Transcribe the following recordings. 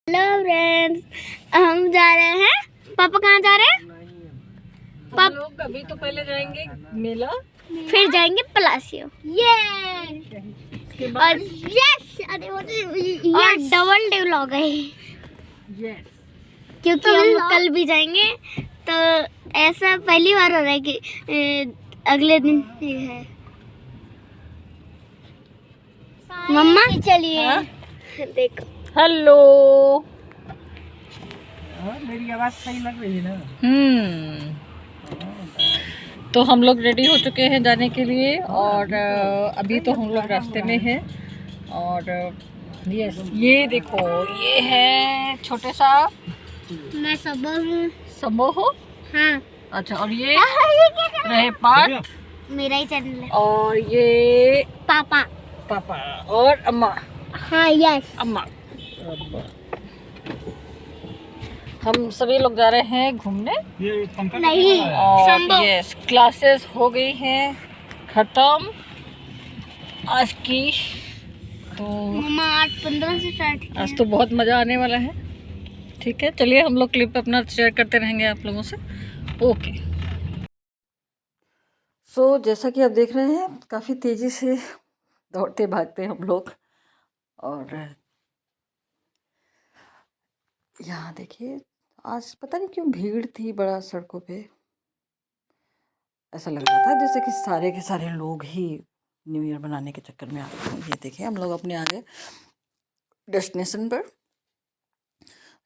Hello friends, हम जा रहे हैं। पापा कहाँ जा रहे हैं? हम लोग अभी तो पहले जाएंगे मेला, फिर जाएंगे पलासियो। ये और यस और डबल डे व्लॉग है क्योंकि हम कल भी जाएंगे। तो ऐसा पहली बार हो रहा है कि अगले दिन ही है। मम्मा चलिए देखो। हेलो। मेरी आवाज सही लग रही है ना? तो हम लोग रेडी हो चुके हैं जाने के लिए और अभी तो हम लोग रास्ते में हैं। और ये देखो, ये है छोटे सा। मैं सबो हूँ। सबो हो? हाँ। अच्छा, और ये रहे पार्ट, मेरा ही चैनल है। और ये पापा पापा और अम्मा। हाँ यस अम्मा। हम सभी लोग जा रहे हैं घूमने। नहीं और यस, क्लासेस हो गई हैं खत्म आज की। तो मम्मा 8:15 से स्टार्ट किया। आज तो बहुत मज़ा आने वाला है। ठीक है, चलिए हम लोग क्लिप अपना शेयर करते रहेंगे आप लोगों से। ओके। सो जैसा कि आप देख रहे हैं, काफ़ी तेज़ी से दौड़ते भागते हम लोग। और यहाँ देखिए, आज पता नहीं क्यों भीड़ थी बड़ा सड़कों पे। ऐसा लग रहा था जैसे कि सारे के सारे लोग ही न्यू ईयर बनाने के चक्कर में आ गए हैं। ये देखिए, हम लोग अपने आगे डेस्टिनेशन पर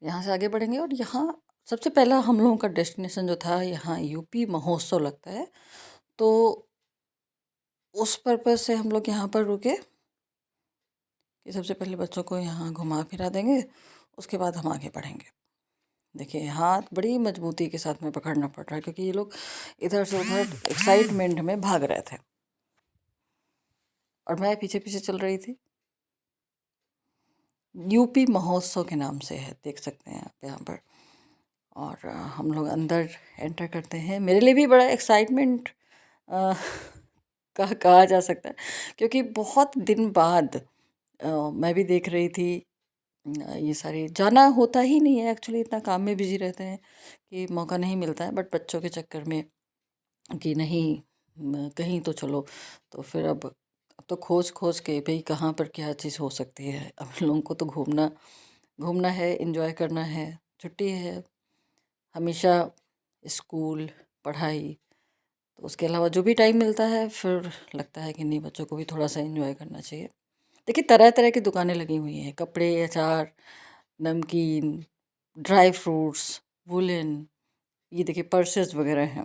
यहाँ से आगे बढ़ेंगे। और यहाँ सबसे पहला हम लोगों का डेस्टिनेशन जो था, यहाँ यूपी महोत्सव लगता है। तो उस पर्पज़ से हम लोग यहाँ पर रुके कि सबसे पहले बच्चों को यहाँ घुमा फिरा देंगे, उसके बाद हम आगे बढ़ेंगे। देखिए, हाथ बड़ी मजबूती के साथ में पकड़ना पड़ रहा है क्योंकि ये लोग इधर से उधर एक्साइटमेंट में भाग रहे थे और मैं पीछे पीछे चल रही थी। यूपी महोत्सव के नाम से है, देख सकते हैं आप यहाँ पर। और हम लोग अंदर एंटर करते हैं। मेरे लिए भी बड़ा एक्साइटमेंट कहा जा सकता है क्योंकि बहुत दिन बाद मैं भी देख रही थी। ये सारी जाना होता ही नहीं है एक्चुअली, इतना काम में बिजी रहते हैं कि मौका नहीं मिलता है। बट बच्चों के चक्कर में कि नहीं कहीं तो चलो, तो फिर अब तो खोज खोज के भाई कहाँ पर क्या चीज़ हो सकती है। अब लोगों को तो घूमना घूमना है, एंजॉय करना है। छुट्टी है हमेशा, स्कूल पढ़ाई, तो उसके अलावा जो भी टाइम मिलता है फिर लगता है कि नहीं, बच्चों को भी थोड़ा सा एंजॉय करना चाहिए। देखिए, तरह तरह की दुकानें लगी हुई हैं, कपड़े, अचार, नमकीन, ड्राई फ्रूट्स, वुलन, ये देखिए पर्सेस वगैरह हैं।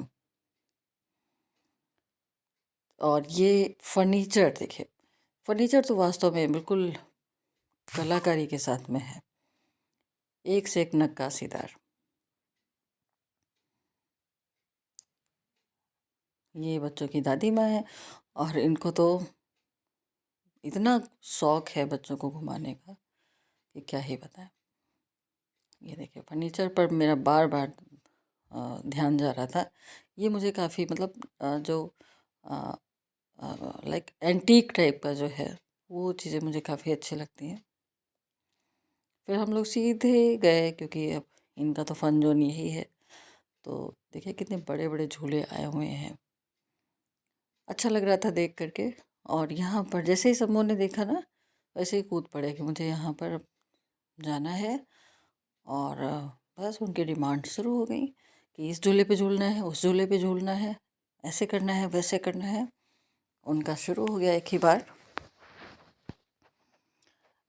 और ये फर्नीचर देखिए, फर्नीचर तो वास्तव में बिल्कुल कलाकारी के साथ में है, एक से एक नक्काशीदार। ये बच्चों की दादी माँ है और इनको तो इतना शौक है बच्चों को घुमाने का कि क्या ही बताएं। ये देखिए, फर्नीचर पर मेरा बार बार ध्यान जा रहा था। ये मुझे काफ़ी मतलब जो लाइक एंटीक टाइप का जो है, वो चीज़ें मुझे काफ़ी अच्छी लगती हैं। फिर हम लोग सीधे गए क्योंकि अब इनका तो फन जोन यही है। तो देखिए, कितने बड़े बड़े झूले आए हुए हैं, अच्छा लग रहा था देख करके। और यहाँ पर जैसे ही सबों ने देखा ना, वैसे ही कूद पड़े कि मुझे यहाँ पर जाना है। और बस उनकी डिमांड शुरू हो गई कि इस झूले पे झूलना है, उस झूले पे झूलना है, ऐसे करना है, वैसे करना है। उनका शुरू हो गया एक ही बार।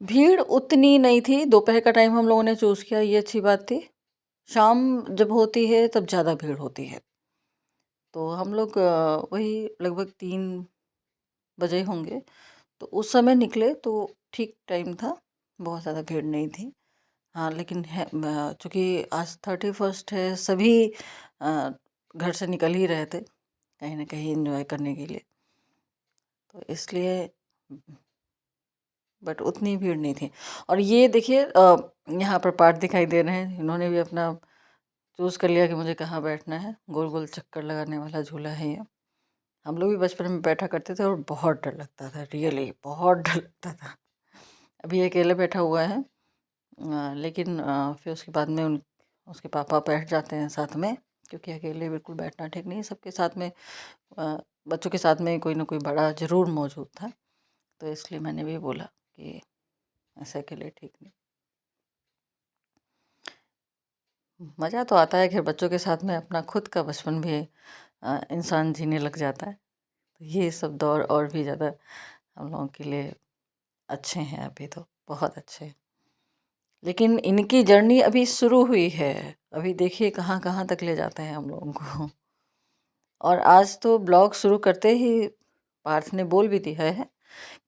भीड़ उतनी नहीं थी, दोपहर का टाइम हम लोगों ने चूज़ किया, ये अच्छी बात थी। शाम जब होती है तब ज़्यादा भीड़ होती है। तो हम लोग वही लगभग 3 बजे होंगे, तो उस समय निकले तो ठीक टाइम था, बहुत ज़्यादा भीड़ नहीं थी। हाँ, लेकिन है चूँकि आज 31st है, सभी घर से निकल ही रहे थे कहीं ना कहीं एंजॉय करने के लिए, तो इसलिए बट उतनी भीड़ नहीं थी। और ये देखिए, यहाँ पर पार्ट दिखाई दे रहे हैं, इन्होंने भी अपना चूज़ कर लिया कि मुझे कहाँ बैठना है। गोल गोल चक्कर लगाने वाला झूला है ये। हम लोग भी बचपन में बैठा करते थे और बहुत डर लगता था, रियली बहुत डर लगता था। अभी अकेले बैठा हुआ है, लेकिन फिर उसके बाद में उसके पापा बैठ जाते हैं साथ में, क्योंकि अकेले बिल्कुल बैठना ठीक नहीं है। सबके साथ में बच्चों के साथ में कोई ना कोई बड़ा ज़रूर मौजूद था, तो इसलिए मैंने भी बोला कि ऐसे अकेले ठीक नहीं। मज़ा तो आता है कि बच्चों के साथ में अपना खुद का बचपन भी इंसान जीने लग जाता है। तो ये सब दौर और भी ज़्यादा हम लोगों के लिए अच्छे हैं, अभी तो बहुत अच्छे हैं। लेकिन इनकी जर्नी अभी शुरू हुई है, अभी देखिए कहाँ कहाँ तक ले जाते हैं हम लोगों को। और आज तो ब्लॉग शुरू करते ही पार्थ ने बोल भी दिया है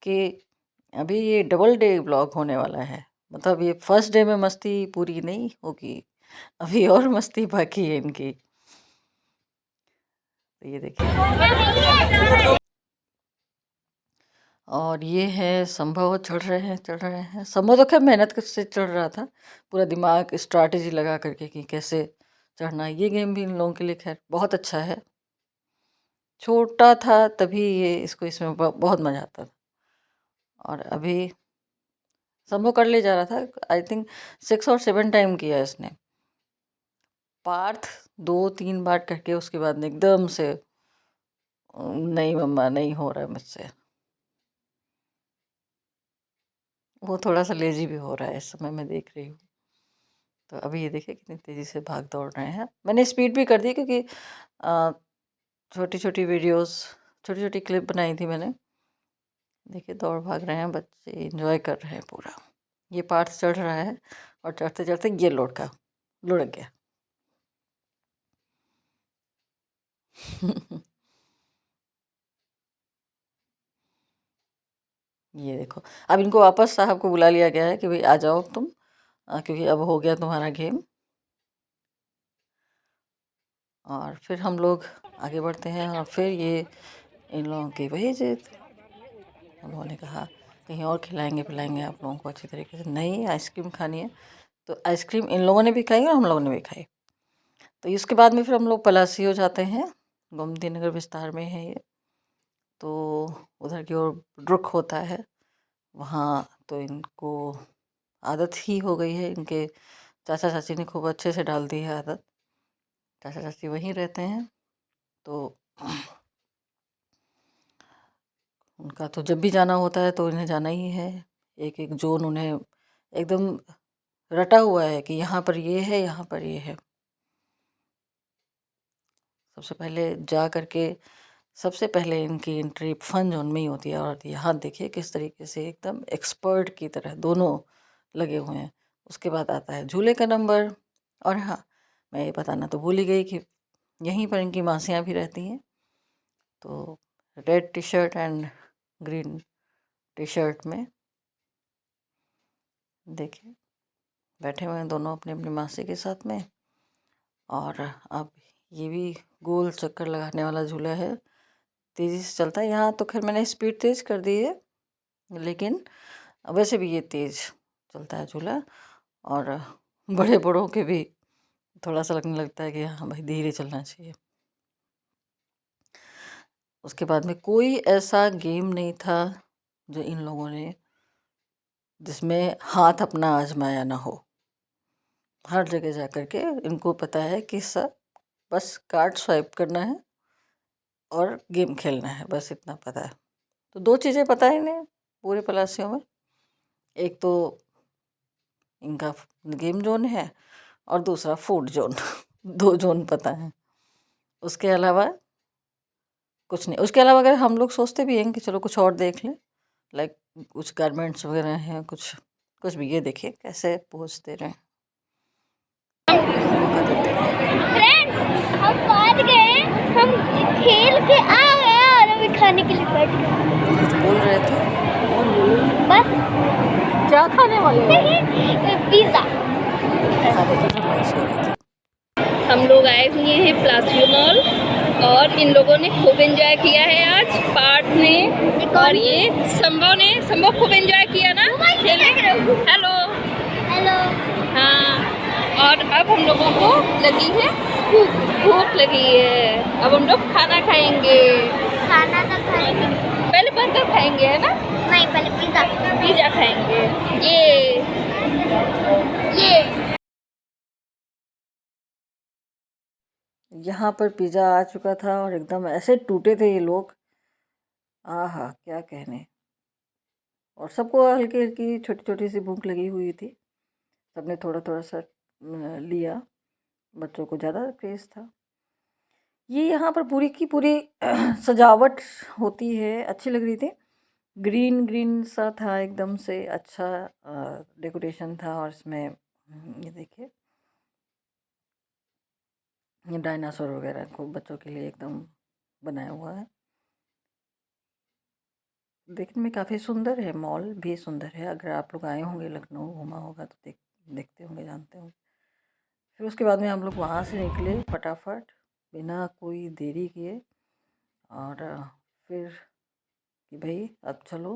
कि अभी ये डबल डे ब्लॉग होने वाला है, मतलब ये फर्स्ट डे में मस्ती पूरी नहीं होगी, अभी और मस्ती बाकी है इनकी। तो ये देखिए, और ये है संभव, चढ़ रहे हैं। संभव तो खैर मेहनत से चढ़ रहा था, पूरा दिमाग स्ट्रैटेजी लगा करके कि कैसे चढ़ना है। ये गेम भी इन लोगों के लिए खैर बहुत अच्छा है। छोटा था तभी ये इसको इसमें बहुत मज़ा आता था, और अभी संभव कर ले जा रहा था। आई थिंक 6 और 7 टाइम किया इसने। पार्थ 2-3 बार करके उसके बाद में एकदम से नहीं मम्मा नहीं हो रहा है मुझसे। वो थोड़ा सा लेजी भी हो रहा है इस समय, मैं देख रही हूँ। तो अभी ये देखिए कितनी तेज़ी से भाग दौड़ रहे हैं। मैंने स्पीड भी कर दी क्योंकि छोटी छोटी वीडियोस, छोटी छोटी क्लिप बनाई थी मैंने। देखिए दौड़ भाग रहे हैं बच्चे, एंजॉय कर रहे हैं पूरा। ये पार्ट चढ़ रहा है और चढ़ते चढ़ते ये लुढ़क गया। ये देखो, अब इनको वापस साहब को बुला लिया गया है कि भाई आ जाओ तुम, क्योंकि अब हो गया तुम्हारा गेम। और फिर हम लोग आगे बढ़ते हैं, और फिर ये इन लोगों की वही जिद। हम लोगों ने कहा कहीं और खिलाएंगे पिलाएंगे आप लोगों को अच्छी तरीके से। नहीं, आइसक्रीम खानी है, तो आइसक्रीम इन लोगों ने भी खाई और हम लोगों ने भी खाई। तो इसके बाद में फिर हम लोग पलासी हो जाते हैं, गोमती नगर विस्तार में है ये। तो उधर की ओर रुख होता है वहाँ, तो इनको आदत ही हो गई है, इनके चाचा चाची ने खूब अच्छे से डाल दी है आदत। चाचा चाची वहीं रहते हैं, तो उनका तो जब भी जाना होता है तो इन्हें जाना ही है। एक एक जोन उन्हें एकदम रटा हुआ है कि यहाँ पर ये है, यहाँ पर ये है। सबसे पहले जा करके सबसे पहले इनकी एंट्री फन जोन में ही होती है, और यहाँ देखिए किस तरीके से एकदम एक्सपर्ट की तरह दोनों लगे हुए हैं। उसके बाद आता है झूले का नंबर। और हाँ, मैं ये बताना तो भूल ही गई कि यहीं पर इनकी मासियाँ भी रहती हैं। तो red T shirt and green tea shirt में देखिए बैठे हुए हैं दोनों अपनी अपनी मासी के साथ में। और अब ये भी गोल चक्कर लगाने वाला झूला है, तेज़ी से चलता है। यहाँ तो खैर मैंने स्पीड तेज़ कर दी है, लेकिन वैसे भी ये तेज़ चलता है झूला। और बड़े बड़ों के भी थोड़ा सा लगने लगता है कि हाँ भाई धीरे चलना चाहिए। उसके बाद में कोई ऐसा गेम नहीं था जो इन लोगों ने जिसमें हाथ अपना आजमाया ना हो। हर जगह जा कर के इनको पता है कि सब बस कार्ड स्वाइप करना है और गेम खेलना है, बस इतना पता है। तो 2 चीज़ें पता है इन्हें पूरे पलासियों में, एक तो इनका गेम जोन है और दूसरा फूड जोन। 2 जोन पता है, उसके अलावा कुछ नहीं। उसके अलावा अगर हम लोग सोचते भी हैं कि चलो कुछ और देख लें, लाइक कुछ गारमेंट्स वगैरह हैं, कुछ कुछ भी। ये देखिए कैसे पोज दे रहे हैं, मौका देते हैं। फ्रेंड्स, हम पहुंच गए, हम खेल के आ गए और अभी खाने के लिए बैठ गए। कुछ बोल रहे थे, बस क्या खाने वाले हो? पिज़्ज़ा। खाने की फरमाइश हो रही थी। हम लोग आए हुए हैं प्लासियो मॉल, और इन लोगों ने खूब एंजॉय किया है आज, पार्थ ने और ये संभव खूब एंजॉय किया ना खेले। Hello hello. हाँ, और अब हम लोगों को लगी है भूख लगी है। अब हम लोग खाना खाएंगे। खाना तो खाएंगे, पहले बर्गर खाएंगे है ना? नहीं पहले पिज़्ज़ा। पिज़्ज़ा खाएंगे। ये ये यहाँ पर पिज़्ज़ा आ चुका था और एकदम ऐसे टूटे थे ये लोग, आहा क्या कहने। और सबको हल्की हल्की छोटी छोटी सी भूख लगी हुई थी, सबने थोड़ा थोड़ा सा लिया, बच्चों को ज़्यादा क्रेज़ था। ये यहाँ पर पूरी की पूरी सजावट होती है, अच्छी लग रही थी। ग्रीन ग्रीन सा था, एकदम से अच्छा डेकोरेशन था। और इसमें ये देखिए, ये डायनासोर वगैरह को बच्चों के लिए एकदम बनाया हुआ है। देखने में काफ़ी सुंदर है, मॉल भी सुंदर है। अगर आप लोग आए होंगे, लखनऊ घूमा होगा तो देखते होंगे, जानते होंगे। फिर उसके बाद में हम लोग वहाँ से निकले फटाफट, बिना कोई देरी किए। और फिर कि भाई अब चलो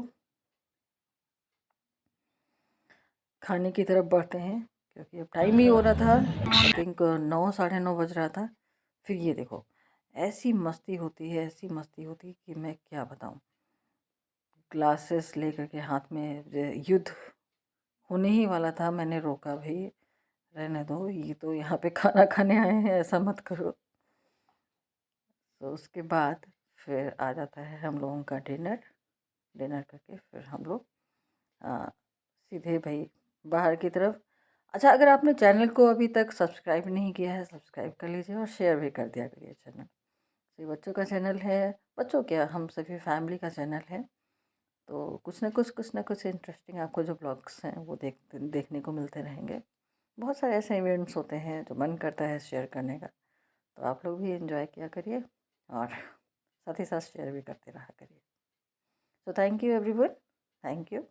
खाने की तरफ बढ़ते हैं, क्योंकि अब टाइम ही हो रहा था। आई थिंक 9 साढ़े 9 बज रहा था। फिर ये देखो, ऐसी मस्ती होती है, ऐसी मस्ती होती है कि मैं क्या बताऊँ। ग्लासेस लेकर के हाथ में, युद्ध होने ही वाला था। मैंने रोका, भाई रहने दो, ये तो यहाँ पे खाना खाने आए हैं, ऐसा मत करो। तो उसके बाद फिर आ जाता है हम लोगों का डिनर। डिनर करके फिर हम लोग सीधे भाई बाहर की तरफ। अच्छा, अगर आपने चैनल को अभी तक सब्सक्राइब नहीं किया है, सब्सक्राइब कर लीजिए और शेयर भी कर दिया करिए चैनल। ये बच्चों का चैनल है, बच्चों क्या, हम सभी फैमिली का चैनल है। तो कुछ ना कुछ इंटरेस्टिंग आपको जो ब्लॉग्स हैं वो देखने को मिलते रहेंगे। बहुत सारे ऐसे इवेंट्स होते हैं जो मन करता है शेयर करने का, तो आप लोग भी एंजॉय किया करिए और साथ ही साथ शेयर भी करते रहा करिए। So thank you everyone. Thank you.